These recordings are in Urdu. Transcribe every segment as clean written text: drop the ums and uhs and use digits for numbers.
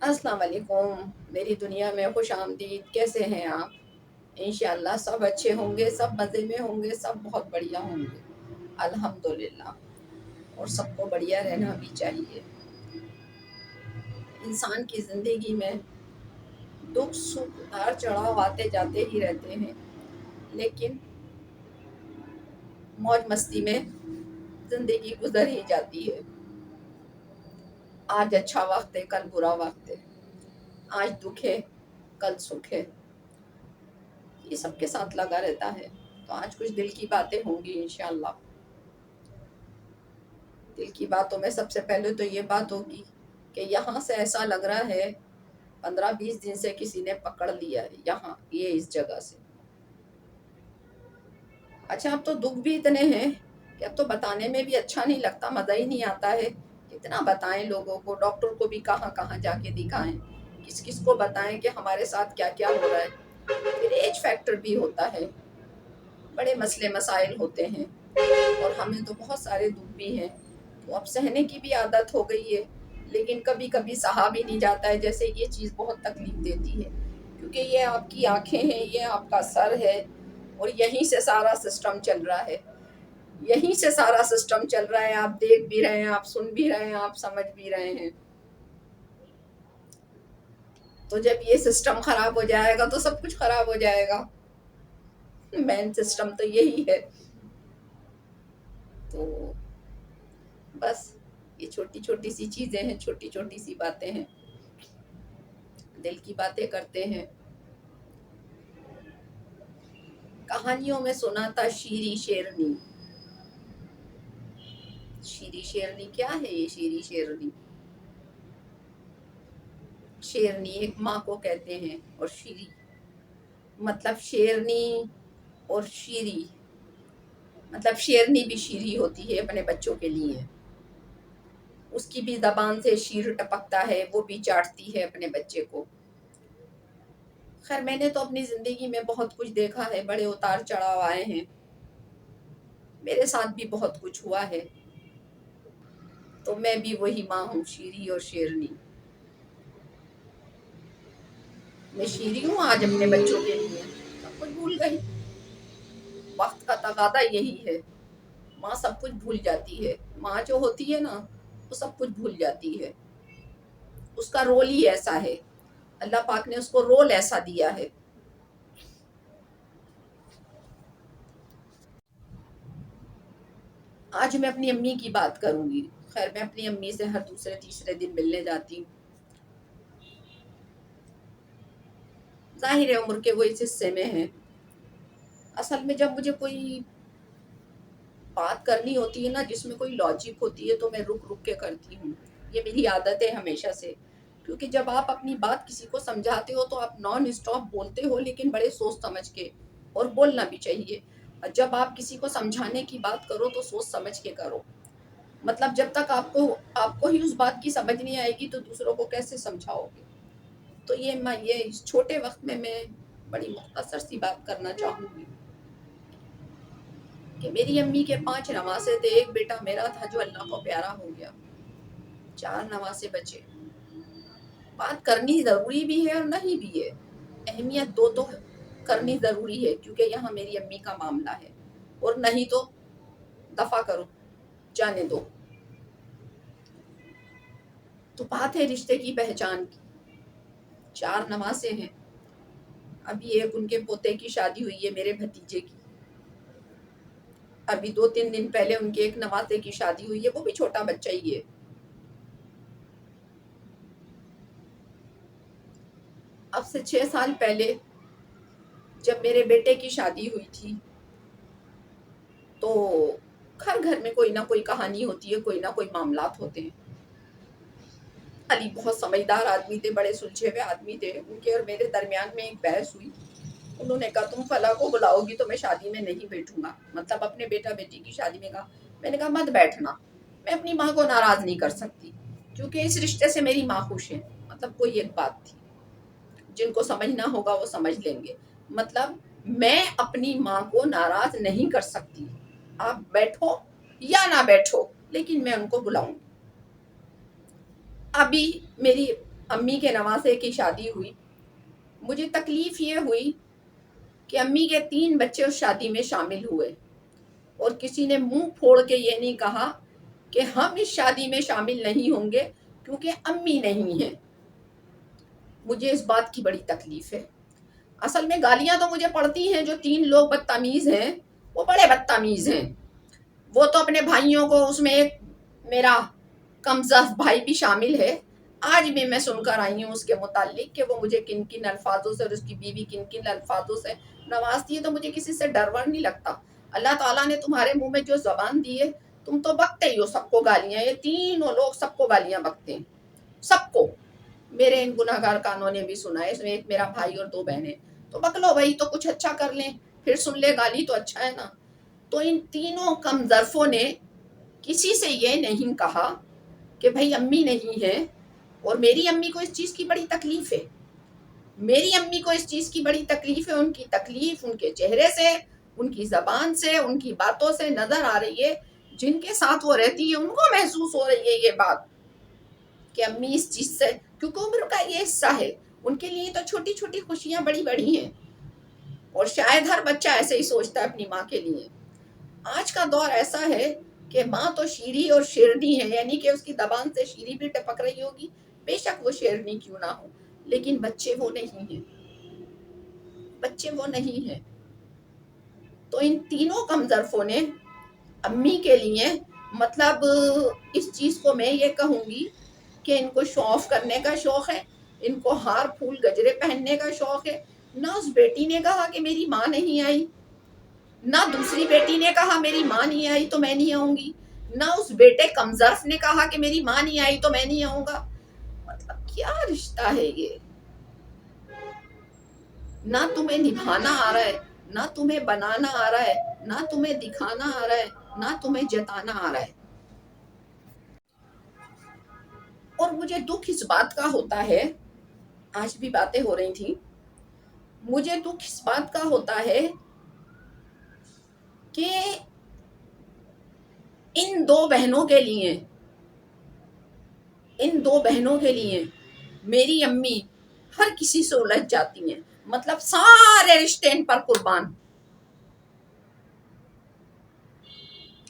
السلام علیکم، میری دنیا میں خوش آمدید۔ کیسے ہیں آپ؟ انشاءاللہ سب اچھے ہوں گے، سب مزے میں ہوں گے، سب بہت بڑھیا ہوں گے الحمدللہ۔ اور سب کو بڑھیا رہنا بھی چاہیے۔ انسان کی زندگی میں دکھ سکھ اتار چڑھاؤ آتے جاتے ہی رہتے ہیں، لیکن موج مستی میں زندگی گزر ہی جاتی ہے۔ آج اچھا وقت ہے، کل برا وقت ہے، آج دکھ ہے، کل سکھ ہے، یہ سب کے ساتھ لگا رہتا ہے۔ تو آج کچھ دل کی باتیں ہوں گی انشاءاللہ۔ دل کی باتوں میں سب سے پہلے تو یہ بات ہوگی کہ یہاں سے ایسا لگ رہا ہے 15-20 دن سے کسی نے پکڑ لیا ہے، یہاں یہ اس جگہ سے۔ اچھا اب تو دکھ بھی اتنے ہیں کہ اب تو بتانے میں بھی اچھا نہیں لگتا، مزہ ہی نہیں آتا ہے۔ کتنا بتائیں لوگوں کو، ڈاکٹر کو بھی کہاں کہاں جا کے دکھائیں، کس کس کو بتائیں کہ ہمارے ساتھ کیا کیا ہو رہا ہے۔ پھر ایج فیکٹر بھی ہوتا ہے، بڑے مسئلے مسائل ہوتے ہیں، اور ہمیں تو بہت سارے دکھ بھی ہیں، تو اب سہنے کی بھی عادت ہو گئی ہے، لیکن کبھی کبھی سہا بھی نہیں جاتا ہے۔ جیسے یہ چیز بہت تکلیف دیتی ہے، کیونکہ یہ آپ کی آنکھیں ہیں، یہ آپ کا سر ہے، اور یہیں سے سارا سسٹم چل رہا ہے، یہیں سے سارا سسٹم چل رہا ہے۔ آپ دیکھ بھی رہے ہیں، آپ سن بھی رہے ہیں، آپ سمجھ بھی رہے ہیں۔ تو جب یہ سسٹم خراب ہو جائے گا تو سب کچھ خراب ہو جائے گا۔ مین سسٹم تو یہی ہے۔ تو بس یہ چھوٹی چھوٹی سی چیزیں ہیں، چھوٹی چھوٹی سی باتیں ہیں، دل کی باتیں کرتے ہیں۔ کہانیوں میں سنا تھا شیری شیرنی۔ شیری شیرنی کیا ہے؟ یہ شیری شیرنی، شیرنی ایک ماں کو کہتے ہیں، اور شیری مطلب شیرنی، اور شیری مطلب شیرنی بھی شیری ہوتی ہے اپنے بچوں کے لیے، اس کی بھی زبان سے شیر ٹپکتا ہے، وہ بھی چاٹتی ہے اپنے بچے کو۔ خیر میں نے تو اپنی زندگی میں بہت کچھ دیکھا ہے، بڑے اتار چڑھاؤ آئے ہیں، میرے ساتھ بھی بہت کچھ ہوا ہے۔ تو میں بھی وہی ماں ہوں، شیری اور شیرنی۔ میں شیری ہوں آج اپنے بچوں کے لیے، سب کچھ بھول گئی۔ وقت کا تقاضا یہی ہے، ماں سب کچھ بھول جاتی ہے۔ ماں جو ہوتی ہے نا، وہ سب کچھ بھول جاتی ہے، اس کا رول ہی ایسا ہے، اللہ پاک نے اس کو رول ایسا دیا ہے۔ آج میں اپنی امی کی بات کروں گی۔ خیر میں اپنی امی سے ہر دوسرے تیسرے دن ملنے جاتی ہوں، ظاہر ہے عمر کے وہ اس حصے میں ہیں۔ اصل میں جب مجھے کوئی بات کرنی ہوتی ہے نا، جس میں کوئی لاجک ہوتی ہے، تو میں رک رک کے کرتی ہوں، یہ میری عادت ہے ہمیشہ سے۔ کیونکہ جب آپ اپنی بات کسی کو سمجھاتے ہو تو آپ نان اسٹاپ بولتے ہو، لیکن بڑے سوچ سمجھ کے، اور بولنا بھی چاہیے۔ اور جب آپ کسی کو سمجھانے کی بات کرو تو سوچ سمجھ کے کرو، مطلب جب تک آپ کو ہی اس بات کی سمجھ نہیں آئے گی تو دوسروں کو کیسے سمجھاؤ گے۔ تو یہ اس چھوٹے وقت میں بڑی مختصر سی بات کرنا چاہوں گی کہ میری امی کے 5 نواسے تھے، ایک بیٹا میرا تھا جو اللہ کو پیارا ہو گیا، 4 نواسے بچے۔ بات کرنی ضروری بھی ہے اور نہیں بھی ہے، اہمیت دو تو کرنی ضروری ہے، کیونکہ یہاں میری امی کا معاملہ ہے، اور نہیں تو دفع کرو، جانے دو۔ تو بات ہے رشتے کی پہچان کی۔ 4 نواسے ہیں، ابھی ایک ان کے پوتے کی شادی ہوئی ہے، میرے بھتیجے کی۔ ابھی 2-3 دن پہلے ان کے ایک نواسے کی شادی ہوئی ہے، وہ بھی چھوٹا بچہ ہی ہے۔ اب سے 6 سال پہلے جب میرے بیٹے کی شادی ہوئی تھی، تو ہر گھر میں کوئی نہ کوئی کہانی ہوتی ہے، کوئی نہ کوئی معاملات ہوتے ہیں۔ علی بہت سمجھدار آدمی تھے، بڑے سلجھے ہوئے آدمی تھے، ان کے اور میرے درمیان میں ایک بحث ہوئی۔ انہوں نے کہا تم فلاں کو بلاؤ گی تو میں شادی میں نہیں بیٹھوں گا، مطلب اپنے بیٹا بیٹی کی شادی میں کہا۔ میں نے کہا مت بیٹھنا، میں اپنی ماں کو ناراض نہیں کر سکتی، کیونکہ اس رشتے سے میری ماں خوش ہے۔ مطلب کوئی ایک بات تھی، جن کو سمجھنا ہوگا وہ سمجھ لیں گے۔ مطلب میں اپنی ماں کو ناراض نہیں کر سکتی، آپ بیٹھو یا نہ بیٹھو، لیکن میں ان کو بلاؤں گی۔ ابھی میری امی کے نواسے کی شادی ہوئی. مجھے تکلیف یہ ہوئی کہ امی کے 3 بچے اس شادی میں شامل ہوئے اور کسی نے منہ پھوڑ کے یہ نہیں کہا کہ ہم اس شادی میں شامل نہیں ہوں گے کیونکہ امی نہیں ہیں. مجھے اس بات کی بڑی تکلیف ہے. اصل میں گالیاں تو مجھے پڑتی ہیں. جو 3 لوگ بدتمیز ہیں وہ بڑے بدتمیز ہیں. وہ تو اپنے بھائیوں کو، اس میں ایک میرا کمزف بھائی بھی شامل ہے. آج بھی میں سن کر آئی ہوں اس کے متعلق کہ وہ مجھے کن کن الفاظوں سے اور اس کی بیوی کن کن الفاظوں سے نوازتی ہے. تو مجھے کسی سے ڈر ور نہیں لگتا. اللہ تعالیٰ نے تمہارے منہ میں جو زبان دی ہے تم تو بکتے ہی ہو سب کو گالیاں. یہ تینوں لوگ سب کو گالیاں بکتے ہیں، سب کو. میرے ان گناہ گار کانوں نے بھی سنا ہے. اس میں ایک میرا بھائی اور 2 بہنیں. تو بک لو بھائی، تو کچھ اچھا کر لیں، پھر سن لے گالی تو اچھا ہے نا. تو ان تینوں کم ظرفوں نے کسی سے یہ نہیں کہا کہ بھائی امی نہیں ہے. اور میری امی کو اس چیز کی بڑی تکلیف ہے. میری امی کو اس چیز کی بڑی تکلیف ہے. ان کی تکلیف ان کے چہرے سے، ان کی زبان سے، ان کی باتوں سے نظر آ رہی ہے. جن کے ساتھ وہ رہتی ہے ان کو محسوس ہو رہی ہے یہ بات کہ امی اس چیز سے، کیونکہ عمر کا یہ حصہ ہے. ان کے لیے تو چھوٹی چھوٹی خوشیاں بڑی بڑی ہیں. اور شاید ہر بچہ ایسے ہی سوچتا ہے اپنی ماں کے لیے. آج کا دور ایسا ہے کہ ماں تو شیریں اور شیرنی ہے، یعنی کہ اس کی زبان سے شیریں بھی ٹپک رہی ہوگی، بے شک وہ شیرنی کیوں نہ ہو. لیکن بچے وہ نہیں ہیں. بچے وہ نہیں ہیں. تو ان تینوں کم ظرفوں نے امی کے لیے، مطلب اس چیز کو میں یہ کہوں گی کہ ان کو شو آف کرنے کا شوق ہے. ان کو ہار پھول گجرے پہننے کا شوق ہے. نہ اس بیٹی نے کہا کہ میری ماں نہیں آئی، نہ دوسری بیٹی نے کہا میری ماں نہیں آئی تو میں نہیں آؤں گی، نہ اس بیٹے کمزرف نے کہا کہ میری ماں نہیں آئی تو میں نہیں آؤں گا. مطلب کیا رشتہ ہے یہ؟ نہ تمہیں نبھانا آ رہا ہے، نہ تمہیں بنانا آ رہا ہے، نہ تمہیں دکھانا آ رہا ہے، نہ تمہیں جتانا آ رہا ہے. اور مجھے دکھ اس بات کا ہوتا ہے، آج بھی باتیں ہو رہی تھیں، مجھے دکھ اس بات کا ہوتا ہے کہ ان 2 بہنوں کے لیے، ان 2 بہنوں کے لیے میری امی ہر کسی سے الجھ جاتی ہیں. مطلب سارے رشتے ان پر قربان.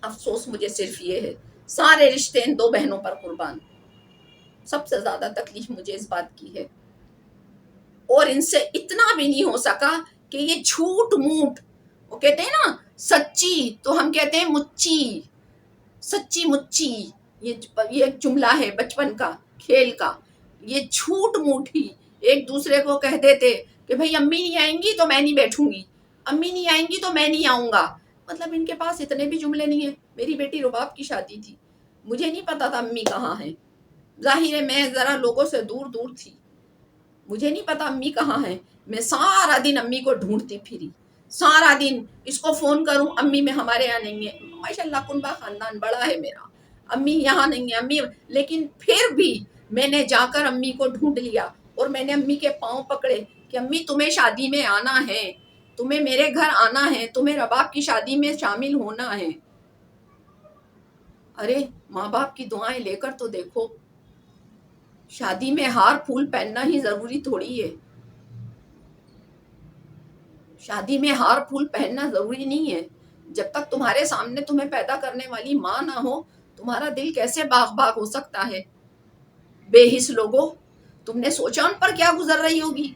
افسوس مجھے صرف یہ ہے، سارے رشتے ان 2 بہنوں پر قربان. سب سے زیادہ تکلیف مجھے اس بات کی ہے. اور ان سے اتنا بھی نہیں ہو سکا کہ یہ جھوٹ موٹ، وہ کہتے ہیں نا سچی، تو ہم کہتے ہیں مچی، سچی مچی. یہ ایک جملہ ہے بچپن کا، کھیل کا. یہ جھوٹ موٹ ہی ایک دوسرے کو کہہ دیتے کہ بھئی امی نہیں آئیں گی تو میں نہیں بیٹھوں گی، امی نہیں آئیں گی تو میں نہیں آؤں گا. مطلب ان کے پاس اتنے بھی جملے نہیں ہیں. میری بیٹی رباب کی شادی تھی، مجھے نہیں پتا تھا امی کہاں ہیں. ظاہر ہے میں ذرا لوگوں سے دور دور تھی، مجھے نہیں پتا امی کہاں ہیں. میں سارا دن امی کو ڈھونڈتی پھری، سارا دن اس کو فون کروں امی میں ہمارے یہاں نہیں ہے. ماشاء اللہ کنبا خاندان بڑا ہے میرا، امی یہاں نہیں ہے امی. لیکن پھر بھی میں نے جا کر امی کو ڈھونڈ لیا اور میں نے امی کے پاؤں پکڑے کہ امی تمہیں شادی میں آنا ہے، تمہیں میرے گھر آنا ہے، تمہیں رباب کی شادی میں شامل ہونا ہے. ارے ماں باپ کی دعائیں لے کر تو دیکھو. شادی میں ہار پھول پہننا ہی ضروری تھوڑی ہے. شادی میں ہار پھول پہننا ضروری نہیں ہے. جب تک تمہارے سامنے تمہیں پیدا کرنے والی ماں نہ ہو، تمہارا دل کیسے باغ باغ ہو سکتا ہے؟ بے حس لوگوں، تم نے سوچا ان پر کیا گزر رہی ہوگی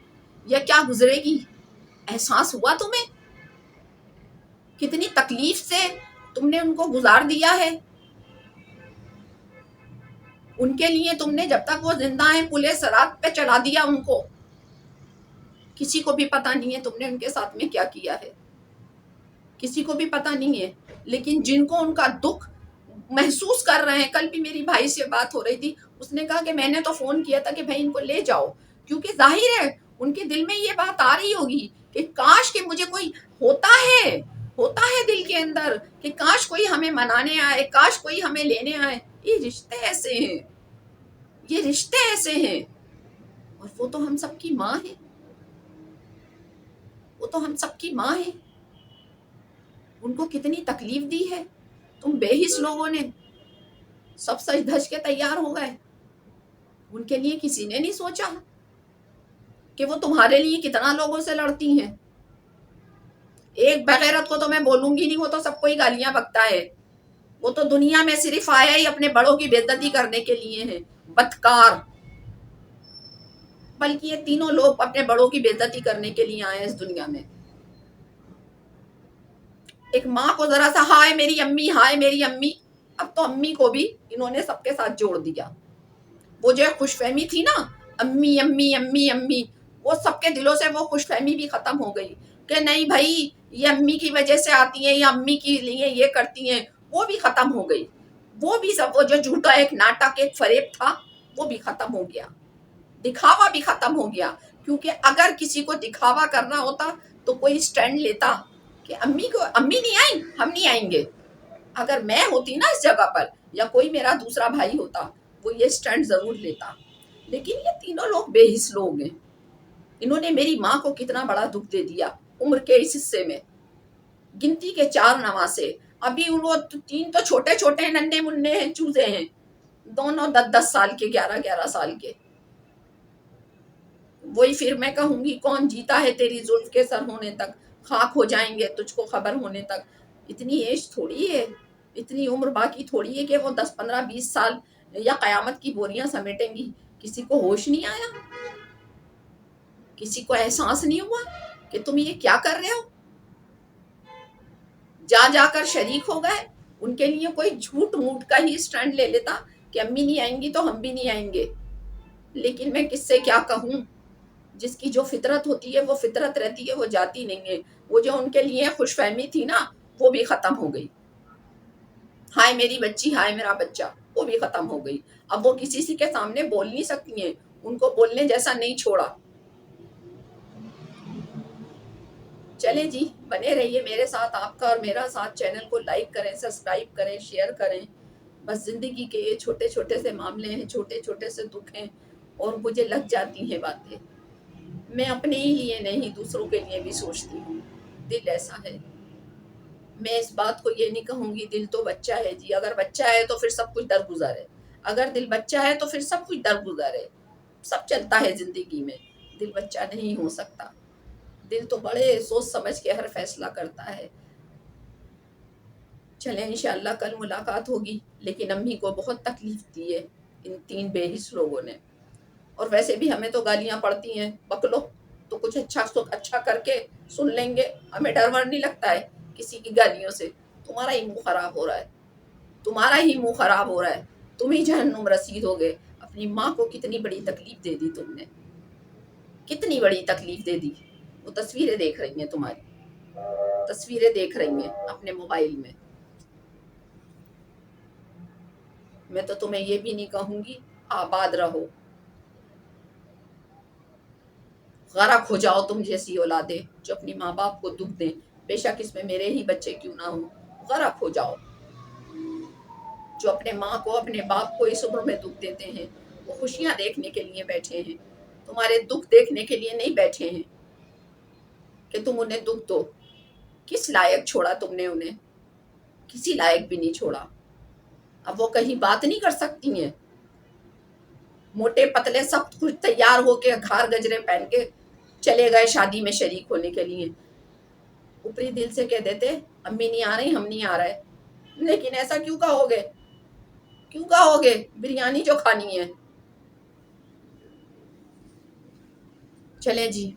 یا کیا گزرے گی؟ احساس ہوا تمہیں کتنی تکلیف سے تم نے ان کو گزار دیا ہے؟ ان کے لیے تم نے جب تک وہ زندہ ہیں پلے صراط پہ چڑھا دیا ان کو. کسی کو بھی پتہ نہیں ہے تم نے ان کے ساتھ میں کیا کیا ہے، کسی کو بھی پتہ نہیں ہے. لیکن جن کو ان کا دکھ محسوس کر رہے ہیں، کل بھی میری بھائی سے بات ہو رہی تھی، اس نے کہا کہ میں نے تو فون کیا تھا کہ بھائی ان کو لے جاؤ، کیونکہ ظاہر ہے ان کے دل میں یہ بات آ رہی ہوگی کہ کاش کہ مجھے کوئی ہوتا ہے دل کے اندر کہ کاش کوئی ہمیں منانے آئے، کاش کوئی ہمیں لینے آئے. یہ رشتے ایسے ہیں، یہ رشتے ایسے ہیں. اور وہ تو ہم سب کی ماں ہے، وہ تو ہم سب کی ماں ہے. ان کو کتنی تکلیف دی ہے. تم بے حس لوگوں نے سب سج دھج کے تیار ہو گئے. ان کے لیے کسی نے نہیں سوچا کہ وہ تمہارے لیے کتنا لوگوں سے لڑتی ہیں. ایک بغیرت کو تو میں بولوں گی نہیں، وہ تو سب کو ہی گالیاں بکتا ہے. وہ تو دنیا میں صرف آیا ہی اپنے بڑوں کی بے عزتی کرنے کے لیے ہے. بدکار. بلکہ یہ تینوں لوگ اپنے بڑوں کی بے عزتی کرنے کے لیے آئے ہیں اس دنیا میں. ایک ماں کو ذرا سا ہائے میری امی، ہائے میری امی، اب تو امی کو بھی انہوں نے سب کے ساتھ جوڑ دیا. وہ جو خوش فہمی تھی نا، امی امی امی امی، وہ سب کے دلوں سے وہ خوش فہمی بھی ختم ہو گئی کہ نہیں بھائی یہ امی کی وجہ سے آتی ہیں یا امی کے لیے یہ کرتی ہیں، وہ بھی ختم ہو گئی. وہ بھی سب، وہ جو جھوٹا ایک ناٹک ایک فریب تھا وہ بھی ختم ہو گیا. دکھاوا بھی ختم ہو گیا. کیونکہ اگر کسی کو دکھاوا کرنا ہوتا تو کوئی سٹینڈ لیتا کہ امی نہیں آئیں، ہم نہیں آئیں گے. اگر میں ہوتی نا اس جگہ پر یا کوئی میرا دوسرا بھائی ہوتا وہ یہ سٹینڈ ضرور لیتا. لیکن یہ تینوں لوگ بے حس لوگ ہیں. انہوں نے میری ماں کو کتنا بڑا دکھ دے دیا عمر کے اس حصے میں. گنتی کے 4 نواسے، ابھی وہ 3 تو چھوٹے چھوٹے ہیں، ننھے منھے ہیں، چوزے ہیں، دونوں 10 سال کے، 11 سال کے. وہی پھر میں کہوں گی کون جیتا ہے تیری زلف کے سر ہونے تک، خاک ہو جائیں گے تجھ کو خبر ہونے تک. اتنی ایج تھوڑی ہے، اتنی عمر باقی تھوڑی ہے کہ وہ 10 15 20 سال یا قیامت کی بوریاں سمیٹیں گی. کسی کو ہوش نہیں آیا؟ کسی کو احساس نہیں ہوا کہ تم یہ کیا کر رہے ہو؟ جا جا کر شریک ہو گئے. ان کے لیے کوئی جھوٹ موٹ کا ہی سٹینڈ لے لیتا کہ امی نہیں آئیں گی تو ہم بھی نہیں آئیں گے. لیکن میں کس سے کیا کہوں، جس کی جو فطرت ہوتی ہے وہ فطرت رہتی ہے، وہ جاتی نہیں ہے. وہ جو ان کے لیے خوش فہمی تھی نا وہ بھی ختم ہو گئی. ہائے میری بچی، ہائے میرا بچہ، وہ بھی ختم ہو گئی. اب وہ کسی کے سامنے بول نہیں سکتی ہیں، ان کو بولنے جیسا نہیں چھوڑا. چلیں جی، بنے رہیے میرے ساتھ. آپ کا اور میرا ساتھ، چینل کو لائک کریں، سبسکرائب کریں، شیئر کریں. بس زندگی کے یہ چھوٹے چھوٹے سے معاملے ہیں، چھوٹے چھوٹے سے دکھ ہیں اور مجھے لگ جاتی ہیں باتیں. میں اپنے ہی لیے نہیں دوسروں کے لیے بھی سوچتی ہوں. دل ایسا ہے. میں اس بات کو یہ نہیں کہوں گی دل تو بچہ ہے جی. اگر بچہ ہے تو پھر سب کچھ درگزر ہے. اگر دل بچہ ہے تو پھر سب کچھ درگزر ہے. سب چلتا ہے زندگی میں. دل بچہ نہیں ہو سکتا. دل تو بڑے سوچ سمجھ کے ہر فیصلہ کرتا ہے. چلیں انشاءاللہ کل ملاقات ہوگی. لیکن امی کو بہت تکلیف دی ہے ان 3 بے حس لوگوں نے. اور ویسے بھی ہمیں تو گالیاں پڑتی ہیں، بکلو تو کچھ اچھا کر کے سن لیں گے. ہمیں ڈر ور نہیں لگتا ہے کسی کی گالیوں سے. تمہارا ہی منہ خراب ہو رہا ہے، تمہارا ہی منہ خراب ہو رہا ہے. تم ہی جہنم رسید ہو گئے. اپنی ماں کو کتنی بڑی تکلیف دے دی تم نے، کتنی بڑی تکلیف دے دی. وہ تصویریں دیکھ رہی ہیں، تمہاری تصویریں دیکھ رہی ہیں اپنے موبائل میں. میں تو تمہیں یہ بھی نہیں کہوں گی آباد رہو. غرق ہو جاؤ تم جیسی اولادیں جو اپنی ماں باپ کو دکھ دیں. بے شک اس میں میرے ہی بچے کیوں نہ ہوں. غرق ہو جاؤ. جو اپنے ماں کو اپنے باپ کو اس عمر میں دکھ دیتے ہیں وہ خوشیاں دیکھنے کے لیے بیٹھے ہیں، تمہارے دکھ دیکھنے کے لیے نہیں بیٹھے ہیں کہ تم انہیں دکھ دو. کس لائق چھوڑا تم نے انہیں؟ کسی لائق بھی نہیں چھوڑا. اب وہ کہیں بات نہیں کر سکتی ہیں. موٹے پتلے سب کچھ تیار ہو کے گھار گجرے پہن کے چلے گئے شادی میں شریک ہونے کے لیے. اوپری دل سے کہہ دیتے امی نہیں آ رہی، ہم نہیں آ رہے. لیکن ایسا کیوں کہو گے؟ کیوں کہو گے؟ بریانی جو کھانی ہے. چلیں جی.